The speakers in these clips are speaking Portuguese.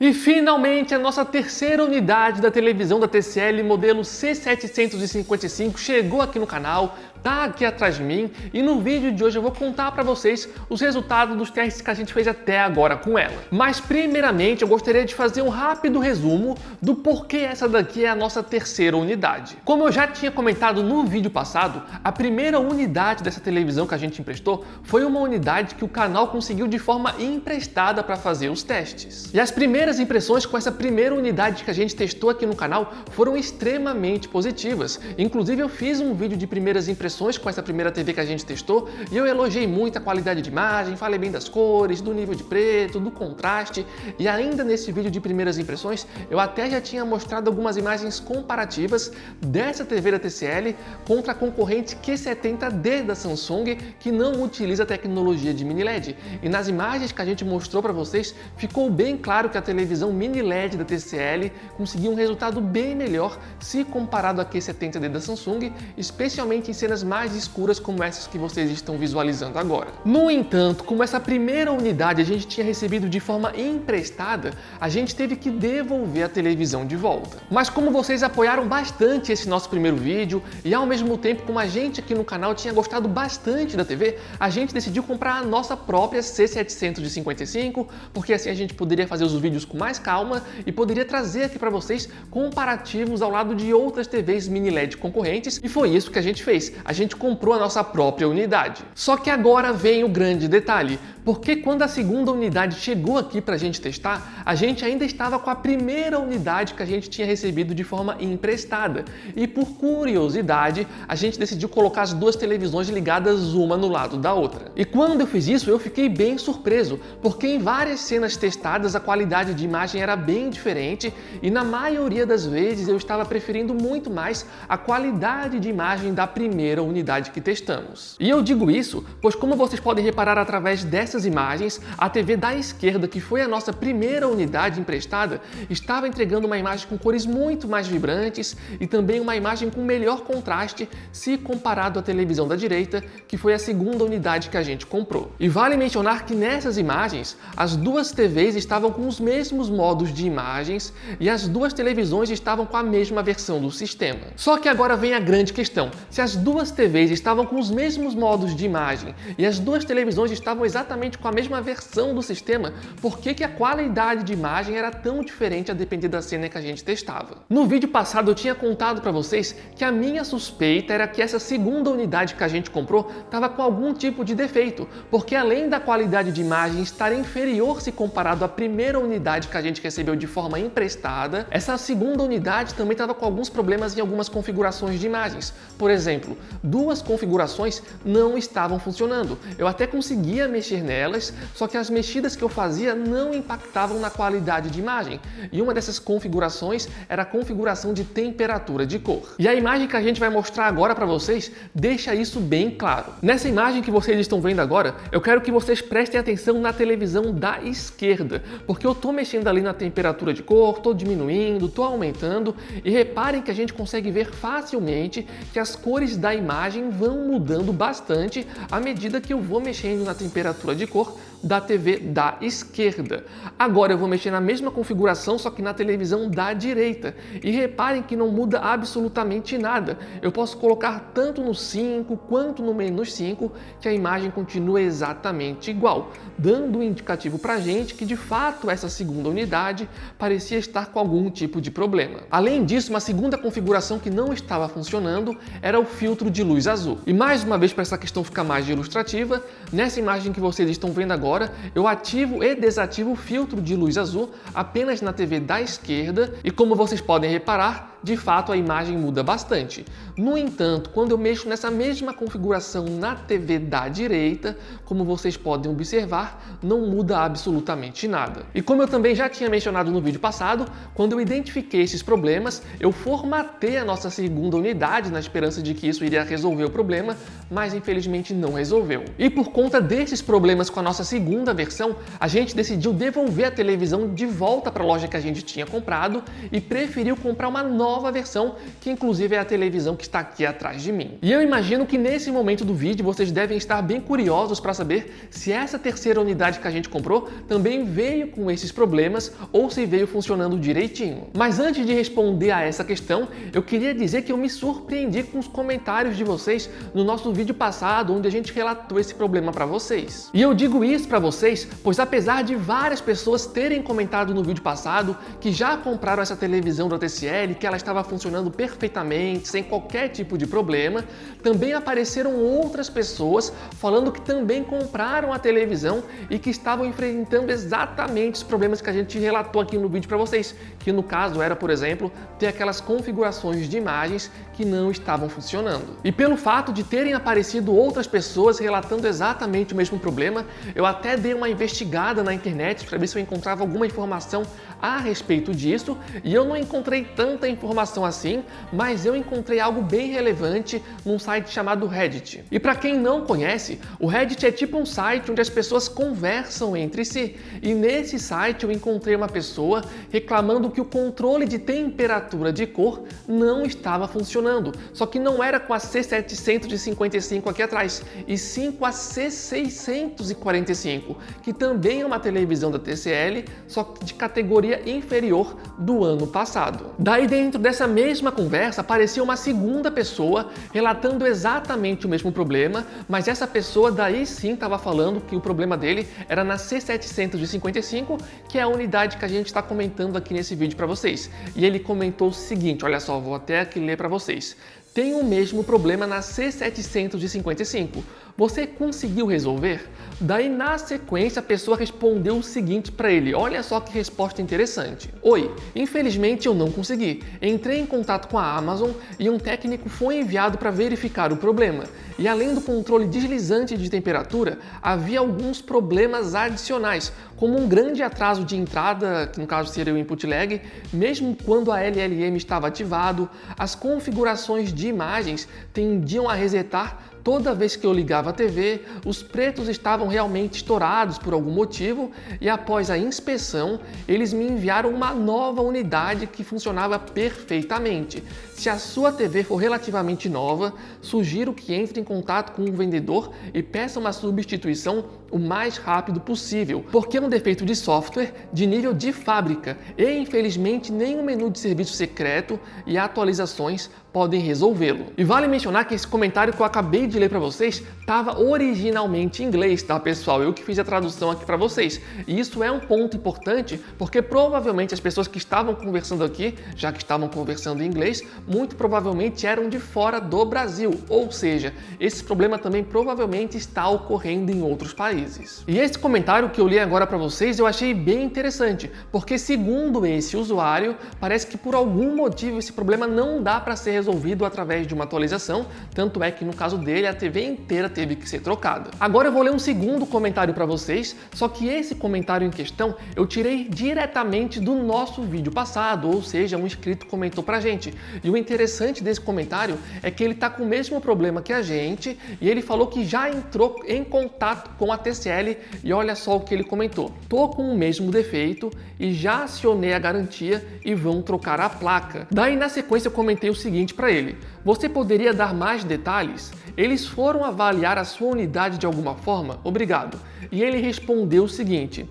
E finalmente a nossa terceira unidade da televisão da TCL modelo C755 chegou aqui no canal, tá aqui atrás de mim, e no vídeo de hoje eu vou contar para vocês os resultados dos testes que a gente fez até agora com ela. Mas primeiramente eu gostaria de fazer um rápido resumo do porquê essa daqui é a nossa terceira unidade. Como eu já tinha comentado no vídeo passado, a primeira unidade dessa televisão que a gente emprestou foi uma unidade que o canal conseguiu de forma emprestada para fazer os testes. E as primeiras impressões com essa primeira unidade que a gente testou aqui no canal foram extremamente positivas. Inclusive eu fiz um vídeo de primeiras impressões com essa primeira TV que a gente testou e eu elogiei muito a qualidade de imagem, falei bem das cores, do nível de preto, do contraste, e ainda nesse vídeo de primeiras impressões eu até já tinha mostrado algumas imagens comparativas dessa TV da TCL contra a concorrente Q70D da Samsung, que não utiliza tecnologia de mini LED. E nas imagens que a gente mostrou para vocês ficou bem claro que a televisão mini LED da TCL conseguiu um resultado bem melhor se comparado à Q70D da Samsung, especialmente em cenas mais escuras como essas que vocês estão visualizando agora. No entanto, como essa primeira unidade a gente tinha recebido de forma emprestada, a gente teve que devolver a televisão de volta. Mas como vocês apoiaram bastante esse nosso primeiro vídeo e ao mesmo tempo como a gente aqui no canal tinha gostado bastante da TV, a gente decidiu comprar a nossa própria C755, porque assim a gente poderia fazer os vídeos com mais calma e poderia trazer aqui para vocês comparativos ao lado de outras TVs mini LED concorrentes, e foi isso que a gente fez. A gente comprou a nossa própria unidade. Só que agora vem o grande detalhe, porque quando a segunda unidade chegou aqui para a gente testar, a gente ainda estava com a primeira unidade que a gente tinha recebido de forma emprestada, e por curiosidade a gente decidiu colocar as duas televisões ligadas uma no lado da outra. E quando eu fiz isso eu fiquei bem surpreso, porque em várias cenas testadas a qualidade de imagem era bem diferente e na maioria das vezes eu estava preferindo muito mais a qualidade de imagem da primeira unidade que testamos. E eu digo isso pois, como vocês podem reparar através dessas imagens, a TV da esquerda, que foi a nossa primeira unidade emprestada, estava entregando uma imagem com cores muito mais vibrantes e também uma imagem com melhor contraste se comparado à televisão da direita, que foi a segunda unidade que a gente comprou. E vale mencionar que nessas imagens as duas TVs estavam com os mesmos modos de imagens e as duas televisões estavam com a mesma versão do sistema. Só que agora vem a grande questão: se as duas TVs estavam com os mesmos modos de imagem e as duas televisões estavam exatamente com a mesma versão do sistema, por que a qualidade de imagem era tão diferente a depender da cena que a gente testava? No vídeo passado eu tinha contado para vocês que a minha suspeita era que essa segunda unidade que a gente comprou estava com algum tipo de defeito, porque além da qualidade de imagem estar inferior se comparado à primeira unidade que a gente recebeu de forma emprestada, essa segunda unidade também estava com alguns problemas em algumas configurações de imagens. Por exemplo, duas configurações não estavam funcionando. Eu até conseguia mexer nelas, só que as mexidas que eu fazia não impactavam na qualidade de imagem. E uma dessas configurações era a configuração de temperatura de cor. E a imagem que a gente vai mostrar agora para vocês deixa isso bem claro. Nessa imagem que vocês estão vendo agora, eu quero que vocês prestem atenção na televisão da esquerda, porque eu estou mexendo ali na temperatura de cor, estou diminuindo, estou aumentando, e reparem que a gente consegue ver facilmente que as cores da imagem vão mudando bastante à medida que eu vou mexendo na temperatura de cor da TV da esquerda. Agora eu vou mexer na mesma configuração, só que na televisão da direita, e reparem que não muda absolutamente nada. Eu posso colocar tanto no 5 quanto no -5 que a imagem continua exatamente igual, dando um indicativo pra gente que de fato essa segunda unidade parecia estar com algum tipo de problema. Além disso, uma segunda configuração que não estava funcionando era o filtro de luz azul. E mais uma vez, para essa questão ficar mais ilustrativa, nessa imagem que vocês estão vendo agora, eu ativo e desativo o filtro de luz azul apenas na TV da esquerda e, como vocês podem reparar, de fato a imagem muda bastante. No entanto, quando eu mexo nessa mesma configuração na TV da direita, como vocês podem observar, não muda absolutamente nada. E como eu também já tinha mencionado no vídeo passado, quando eu identifiquei esses problemas, eu formatei a nossa segunda unidade na esperança de que isso iria resolver o problema, mas infelizmente não resolveu. E por conta desses problemas com a nossa segunda versão, a gente decidiu devolver a televisão de volta para a loja que a gente tinha comprado e preferiu comprar uma nova nova versão, que inclusive é a televisão que está aqui atrás de mim. E eu imagino que nesse momento do vídeo vocês devem estar bem curiosos para saber se essa terceira unidade que a gente comprou também veio com esses problemas ou se veio funcionando direitinho. Mas antes de responder a essa questão, eu queria dizer que eu me surpreendi com os comentários de vocês no nosso vídeo passado, onde a gente relatou esse problema para vocês. E eu digo isso para vocês, pois apesar de várias pessoas terem comentado no vídeo passado que já compraram essa televisão da TCL, que ela estava funcionando perfeitamente, sem qualquer tipo de problema, também apareceram outras pessoas falando que também compraram a televisão e que estavam enfrentando exatamente os problemas que a gente relatou aqui no vídeo para vocês, que no caso era, por exemplo, ter aquelas configurações de imagens que não estavam funcionando. E pelo fato de terem aparecido outras pessoas relatando exatamente o mesmo problema, eu até dei uma investigada na internet para ver se eu encontrava alguma informação a respeito disso, e eu não encontrei tanta informação assim, mas eu encontrei algo bem relevante num site chamado Reddit. E para quem não conhece, o Reddit é tipo um site onde as pessoas conversam entre si, e nesse site eu encontrei uma pessoa reclamando que o controle de temperatura de cor não estava funcionando, só que não era com a C755 aqui atrás, e sim com a C645, que também é uma televisão da TCL, só que de categoria inferior do ano passado. Daí dentro dessa mesma conversa apareceu uma segunda pessoa relatando exatamente o mesmo problema, mas essa pessoa daí sim estava falando que o problema dele era na C755, que é a unidade que a gente está comentando aqui nesse vídeo para vocês. E ele comentou o seguinte, olha só, vou até aqui ler para vocês. Tem o mesmo problema na C755. Você conseguiu resolver? Daí na sequência a pessoa respondeu o seguinte para ele, olha só que resposta interessante. Oi, infelizmente eu não consegui. Entrei em contato com a Amazon e um técnico foi enviado para verificar o problema. E além do controle deslizante de temperatura, havia alguns problemas adicionais, como um grande atraso de entrada, que no caso seria o input lag, mesmo quando a LLM estava ativado, as configurações de imagens tendiam a resetar toda vez que eu ligava a TV, os pretos estavam realmente estourados por algum motivo e após a inspeção, eles me enviaram uma nova unidade que funcionava perfeitamente. Se a sua TV for relativamente nova, sugiro que entre em contato com o vendedor e peça uma substituição o mais rápido possível, porque é um defeito de software de nível de fábrica e infelizmente nem o menu de serviço secreto e atualizações podem resolvê-lo. E vale mencionar que esse comentário que eu acabei de ler para vocês estava originalmente em inglês, tá pessoal? Eu que fiz a tradução aqui para vocês. E isso é um ponto importante porque provavelmente as pessoas que estavam conversando aqui, já que estavam conversando em inglês, muito provavelmente eram de fora do Brasil, ou seja, esse problema também provavelmente está ocorrendo em outros países. E esse comentário que eu li agora para vocês eu achei bem interessante, porque segundo esse usuário, parece que por algum motivo esse problema não dá para ser resolvido através de uma atualização, tanto é que no caso dele a TV inteira teve que ser trocada. Agora eu vou ler um segundo comentário para vocês, só que esse comentário em questão eu tirei diretamente do nosso vídeo passado, ou seja, um inscrito comentou pra gente. E o interessante desse comentário é que ele tá com o mesmo problema que a gente e ele falou que já entrou em contato com a TCL e olha só o que ele comentou. Tô com o mesmo defeito e já acionei a garantia e vão trocar a placa. Daí na sequência eu comentei o seguinte para ele: você poderia dar mais detalhes? Eles foram avaliar a sua unidade de alguma forma? Obrigado. E ele respondeu o seguinte: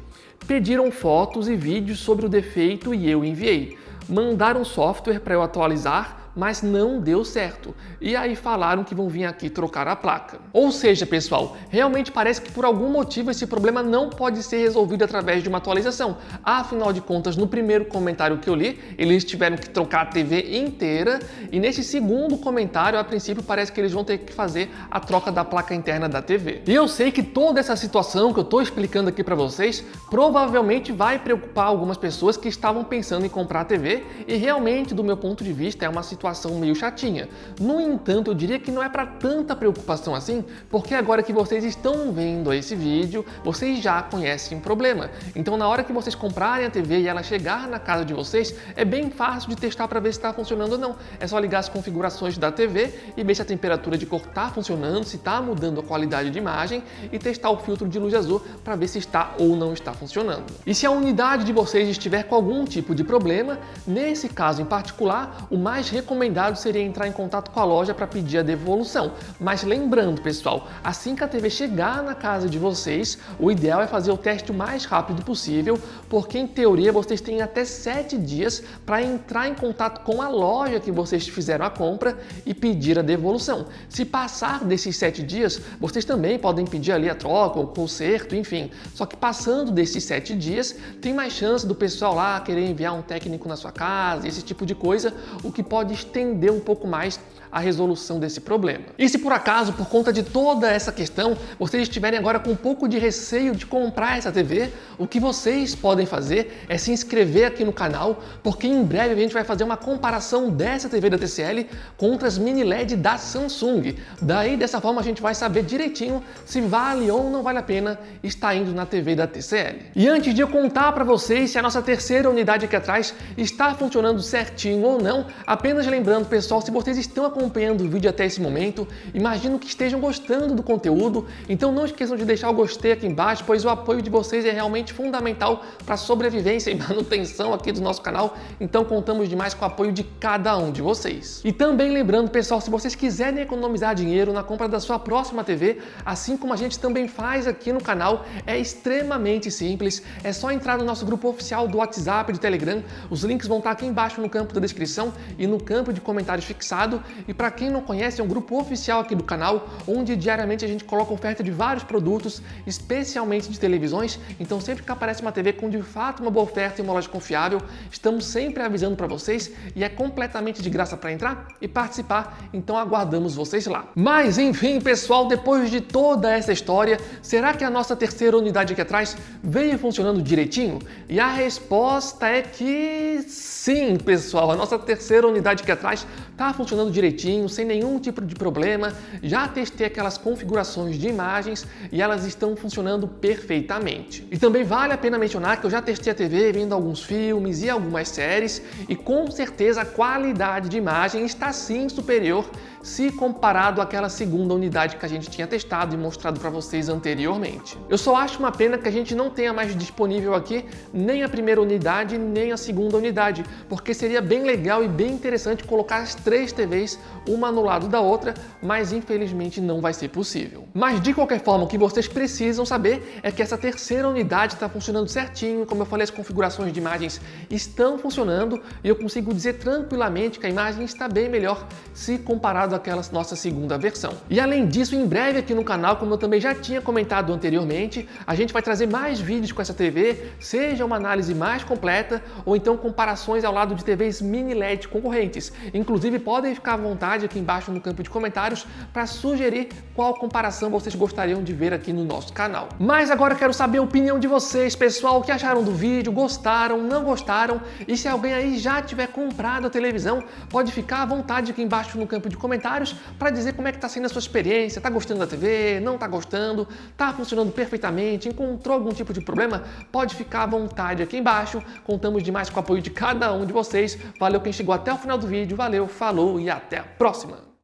pediram fotos e vídeos sobre o defeito e eu enviei. Mandaram software para eu atualizar, mas não deu certo. E aí falaram que vão vir aqui trocar a placa. Ou seja, pessoal, realmente parece que por algum motivo esse problema não pode ser resolvido através de uma atualização. Afinal de contas, no primeiro comentário que eu li, eles tiveram que trocar a TV inteira e nesse segundo comentário, a princípio, parece que eles vão ter que fazer a troca da placa interna da TV. E eu sei que toda essa situação que eu estou explicando aqui para vocês provavelmente vai preocupar algumas pessoas que estavam pensando em comprar a TV e realmente, do meu ponto de vista, é uma situação situação meio chatinha. No entanto, eu diria que não é para tanta preocupação assim, porque agora que vocês estão vendo esse vídeo, vocês já conhecem o problema. Então, na hora que vocês comprarem a TV e ela chegar na casa de vocês, é bem fácil de testar para ver se está funcionando ou não. É só ligar as configurações da TV e ver se a temperatura de cor está funcionando, se está mudando a qualidade de imagem e testar o filtro de luz azul para ver se está ou não está funcionando. E se a unidade de vocês estiver com algum tipo de problema, nesse caso em particular, o mais recomendado seria entrar em contato com a loja para pedir a devolução. Mas lembrando, pessoal, assim que a TV chegar na casa de vocês, o ideal é fazer o teste o mais rápido possível, porque em teoria vocês têm até 7 dias para entrar em contato com a loja que vocês fizeram a compra e pedir a devolução. Se passar desses 7 dias, vocês também podem pedir ali a troca, o conserto, enfim. Só que passando desses 7 dias, tem mais chance do pessoal lá querer enviar um técnico na sua casa, esse tipo de coisa, o que pode estender um pouco mais a resolução desse problema. E se por acaso, por conta de toda essa questão, vocês estiverem agora com um pouco de receio de comprar essa TV, o que vocês podem fazer é se inscrever aqui no canal, porque em breve a gente vai fazer uma comparação dessa TV da TCL contra as mini LED da Samsung. Daí, dessa forma, a gente vai saber direitinho se vale ou não vale a pena estar indo na TV da TCL. E antes de eu contar para vocês se a nossa terceira unidade aqui atrás está funcionando certinho ou não, apenas lembrando, pessoal, se vocês estão acompanhando o vídeo até esse momento, imagino que estejam gostando do conteúdo, então não esqueçam de deixar o gostei aqui embaixo, pois o apoio de vocês é realmente fundamental para a sobrevivência e manutenção aqui do nosso canal, então contamos demais com o apoio de cada um de vocês. E também lembrando, pessoal, se vocês quiserem economizar dinheiro na compra da sua próxima TV, assim como a gente também faz aqui no canal, é extremamente simples, é só entrar no nosso grupo oficial do WhatsApp e do Telegram, os links vão estar aqui embaixo no campo da descrição e no campo de comentários fixado. E para quem não conhece, é um grupo oficial aqui do canal, onde diariamente a gente coloca oferta de vários produtos, especialmente de televisões. Então sempre que aparece uma TV com de fato uma boa oferta e uma loja confiável, estamos sempre avisando para vocês e é completamente de graça para entrar e participar, então aguardamos vocês lá. Mas enfim, pessoal, depois de toda essa história, será que a nossa terceira unidade aqui atrás veio funcionando direitinho? E a resposta é que sim, pessoal, a nossa terceira unidade aqui atrás está funcionando direitinho, sem nenhum tipo de problema. Já testei aquelas configurações de imagens e elas estão funcionando perfeitamente. E também vale a pena mencionar que eu já testei a TV vendo alguns filmes e algumas séries e com certeza a qualidade de imagem está sim superior se comparado àquela segunda unidade que a gente tinha testado e mostrado para vocês anteriormente. Eu só acho uma pena que a gente não tenha mais disponível aqui nem a primeira unidade nem a segunda unidade, porque seria bem legal e bem interessante colocar as 3 TVs uma no lado da outra, mas infelizmente não vai ser possível. Mas de qualquer forma, o que vocês precisam saber é que essa terceira unidade está funcionando certinho, como eu falei, as configurações de imagens estão funcionando e eu consigo dizer tranquilamente que a imagem está bem melhor se comparado àquela nossa segunda versão. E além disso, em breve aqui no canal, como eu também já tinha comentado anteriormente, a gente vai trazer mais vídeos com essa TV, seja uma análise mais completa ou então comparações ao lado de TVs mini LED concorrentes. Inclusive, podem ficar à vontade aqui embaixo no campo de comentários para sugerir qual comparação vocês gostariam de ver aqui no nosso canal. Mas agora eu quero saber a opinião de vocês, pessoal, o que acharam do vídeo, gostaram, não gostaram? E se alguém aí já tiver comprado a televisão, pode ficar à vontade aqui embaixo no campo de comentários para dizer como é que está sendo a sua experiência, tá gostando da TV, não tá gostando, tá funcionando perfeitamente, encontrou algum tipo de problema? Pode ficar à vontade aqui embaixo, contamos demais com o apoio de cada um de vocês. Valeu quem chegou até o final do vídeo, valeu, falou e até a próxima!